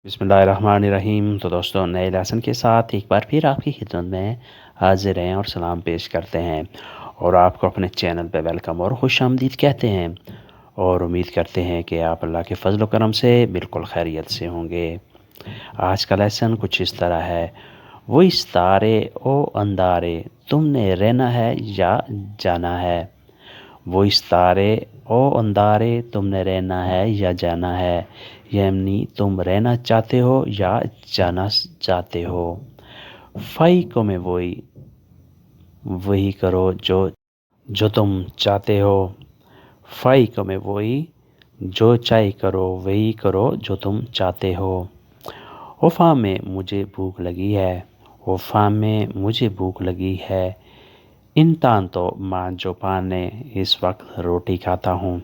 बिस्मिल्लाहिर्रहमानिर्रहीम। तो दोस्तों, नए लेसन के साथ एक बार फिर आपकी खिदमत में हाजिर हैं और सलाम पेश करते हैं और आपको अपने चैनल पे वेलकम और खुश आमदीद कहते हैं और उम्मीद करते हैं कि आप अल्लाह के फजल करम से बिल्कुल खैरियत से होंगे। आज का लेसन कुछ इस तरह है। वो इस तारे ओ अंधारे, तुमने रहना है या जाना है। वो इस तारे ओ अंधारे, तुमने रहना है या जाना है। यानी तुम रहना चाहते हो या जाना चाहते हो। फाई को में वही वही करो जो जो तुम चाहते हो। फाई को में वही जो चाहे करो, वही करो जो तुम चाहते हो। वफ़ा में मुझे भूख लगी है, वफ़ा में मुझे भूख लगी है। इंसान तो माँ जो पाने इस वक्त रोटी खाता हूँ।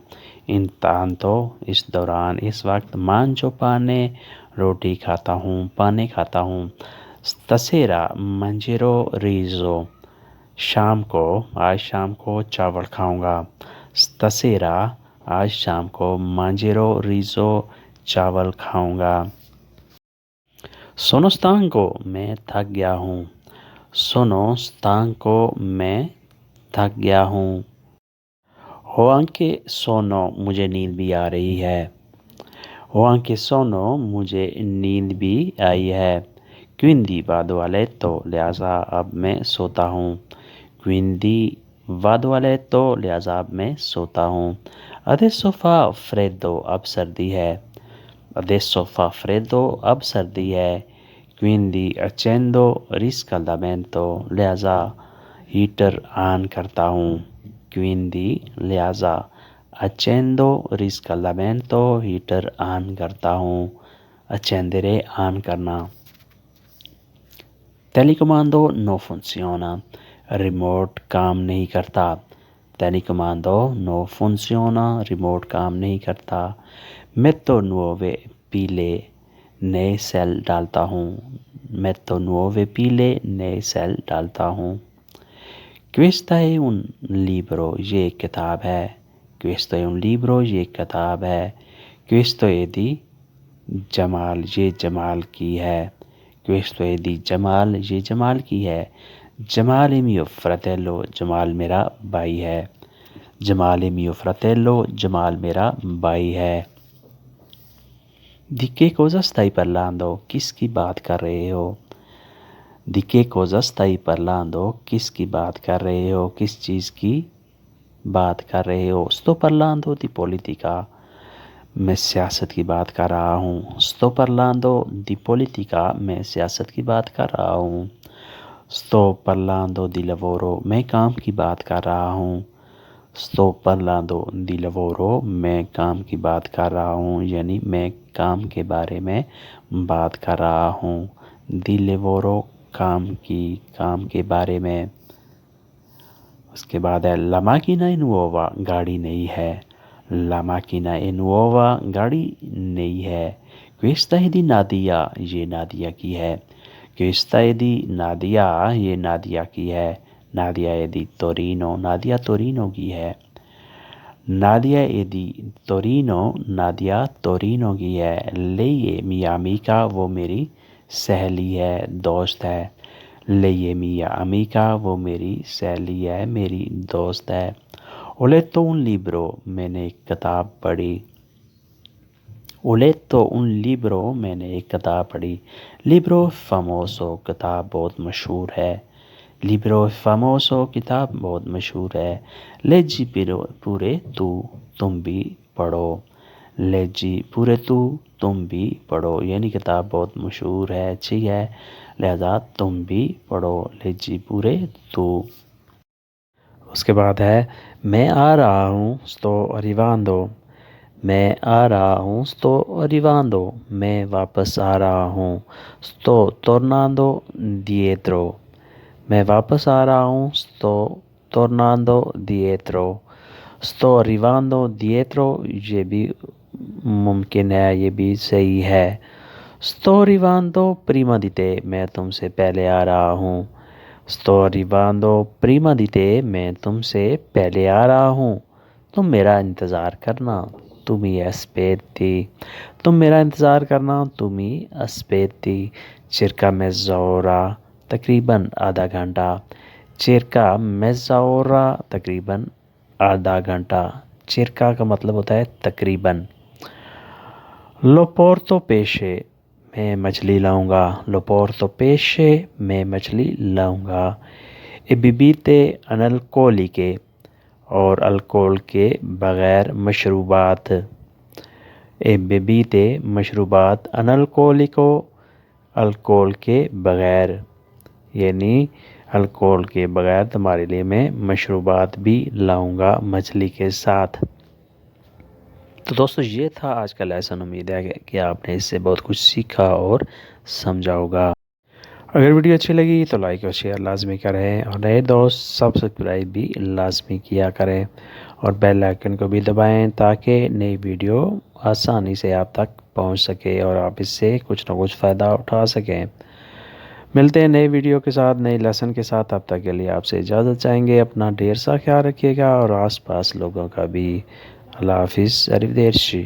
इंसान तो इस दौरान इस वक्त माँ जो पाने रोटी खाता हूँ, पाने खाता हूँ। तसेरा मंजेरो रीज़ो, आज शाम को चावल खाऊंगा। तसेरा आज शाम को मंजेरो रीज़ो, चावल खाऊंगा। सोनो स्तांको, मैं थक गया हूँ। सोनो स्तांको, मैं थक गया हूँ। हो आंके सोनो, मुझे नींद भी आ रही है। हो आंके सोनो, मुझे नींद भी आई है। क्विंदी बाद वाले तो लिहाजा अब मैं सोता हूँ। क्विंदी बाद वाले तो लिहाजा अब मैं सोता हूँ। अदे सोफ़ा फ्रेदो, अब सर्दी है। अदे सोफ़ा फ्रेदो, अब सर्दी है। क्विंदी अचेंदो रिस्कल्दामेंतो, लिहाजा हीटर ऑन करता हूँ। क्विंदी लिहाजा अचेंदो रिस्कल्दामेंतो, हीटर ऑन करता हूँ। अचेंदरे ऑन करना। टेलीकमांडो नो फंक्शियोना, रिमोट काम नहीं करता। टेलीकमांडो नो फंक्शियोना, रिमोट काम नहीं करता। मेट्टो नुओवे पीले, नए सेल डालता हूँ। मेट्टो नुओवे पीले, नए सेल डालता हूँ। क्वेस्टा है उन लिब्रो, ये एक किताब है। क्वेस्टा है उन लिब्रो, ये एक किताब है। क्वेस्टो है दी जमाल, ये जमाल की है। क्वेस्टो है दी जमाल, ये जमाल की है। जमाल है मियो फ्रatello, जमाल मेरा भाई है। जमाल है मियो fratello, जमाल मेरा भाई है। Di che cosa stai parlando? किसकी बात कर रहे हो? Di che cosa stai parlando? किसकी बात कर रहे हो? किस चीज़ की बात कर रहे हो? Sto parlando di politica, मैं सियासत की बात कर रहा हूँ। Sto parlando di politica, मैं सियासत की बात कर रहा हूँ। Sto parlando di lavoro, मैं काम की बात कर रहा हूँ। Sto parlando di lavoro, मैं काम की बात कर रहा हूँ, यानी मैं काम के बारे में बात कर रहा हूँ। Di lavoro, काम के बारे में। उसके बाद है La macchina è nuova, गाड़ी नई है। La macchina è nuova, गाड़ी नई है। Questa è di Nadia, ये नादिया की है। Questa è di Nadia, ये नादिया की है। Nadia è di Torino, Nadia Torino की है। Nadia è di Torino, Nadia Torino की है। Lei è mia amica, वो मेरी सहेली है, दोस्त है। Lei è mia amica, वो मेरी सहेली है, मेरी दोस्त है। Ho letto un libro, मैंने एक किताब पढ़ी। Ho letto un libro, मैंने एक किताब पढ़ी। Libro famoso, किताब बहुत मशहूर है। Libro famoso, किताब बहुत मशहूर है। Leggi पूरे तू, तुम भी पढ़ो। Leggi पूरे तू, तुम भी पढ़ो, यानी किताब बहुत मशहूर है, अच्छी है, लिहाजा तुम भी पढ़ो। Leggi पूरे तू। उसके बाद है मैं आ रहा हूँ, sto arrivando, मैं आ रहा हूँ, sto arrivando, मैं वापस आ रहा हूँ, sto tornando dietro, मैं वापस आ रहा हूँ, sto tornando dietro, sto arrivando dietro, ये भी मुमकिन है, ये भी सही है। sto arrivando prima di te, मैं तुमसे पहले आ रहा हूँ। sto arrivando prima di te, मैं तुमसे पहले आ रहा हूँ, तुम मेरा इंतज़ार करना। tu mi aspetti. تم میرا انتظار کرنا tu mi aspetti. circa mezz'ora تقریباً آدھا گھنٹہ. circa mezz'ora تقریباً آدھا گھنٹہ. circa کا مطلب ہوتا ہے تقریباً. lo porto pesce میں مچھلی لاؤں گا. lo porto pesce میں مچھلی لاؤں گا. e bibite analcoliche اور الکول کے بغیر مشروبات. e bibite مشروبات analcolico الکول کے بغیر، یعنی الکول کے بغیر تمہارے لیے میں مشروبات بھی لاؤں گا مچھلی کے ساتھ. تو دوستو یہ تھا آج کا لیسن. امید ہے کہ آپ نے اس سے بہت کچھ سیکھا اور سمجھا ہوگا. اگر ویڈیو اچھی لگی تو لائک اور شیئر لازمی کریں، اور نئے دوست سبسکرائب بھی لازمی کیا کریں، اور بیل آئیکن کو بھی دبائیں تاکہ نئی ویڈیو آسانی سے آپ تک پہنچ سکے اور آپ اس سے کچھ نہ کچھ فائدہ اٹھا سکیں. ملتے ہیں نئے ویڈیو کے ساتھ، نئے لیسن کے ساتھ. تب تک کے لیے آپ سے اجازت چاہیں گے. اپنا ڈھیر سا خیال رکھیے گا اور آس پاس لوگوں کا بھی. اللہ حافظ. arrivederci.